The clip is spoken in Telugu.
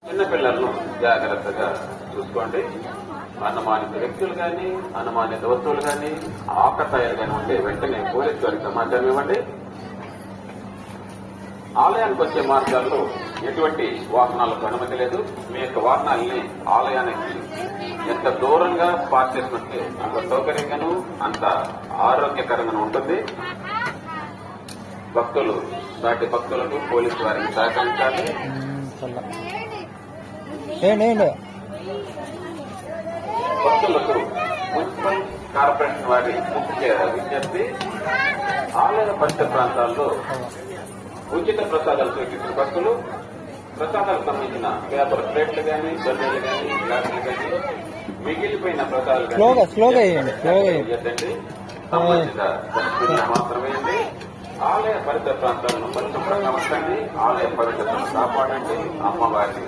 చిన్నపిల్లలను జాగ్రత్తగా చూసుకోండి. అనుమానిత వ్యక్తులు కానీ అనుమానిత వస్తువులు కానీ ఆకతాయాలు కానీ ఉంటే వెంటనే పోలీసు వారికి సమాచారం ఇవ్వండి. ఆలయానికి వచ్చే మార్గాల్లో ఎటువంటి వాహనాలకు అనుమతి లేదు. మీ యొక్క వాహనాలని ఆలయానికి ఎంత దూరంగా పార్క్ చేసుకుంటే అంత సౌకర్యంగాను అంత ఆరోగ్యకరంగాను ఉంటుంది. భక్తులు సాటి భక్తులకు పోలీసు వారికి సహకరించాలి. భక్తులకు మున్సిపల్ కార్పొరేషన్ వారి ముఖ్య విజ్ఞప్తి, ఆలయ పరిసర ప్రాంతాల్లో ఉచిత ప్రసాదాలు స్వీకరించిన భక్తులు ప్రసాదాలకు సంబంధించిన పేపర్ ప్లేట్లు కానీ జొన్నలు కానీ గ్లాసులు కానీ మిగిలిపోయిన ప్రసాదాలు సంబంధిత మాత్రమే. ఆలయ పరిసర ప్రాంతాలను పరిశుభ్రంగా ఉంచండి. ఆలయ పవిత్రతను కాపాడండి. అమ్మవారి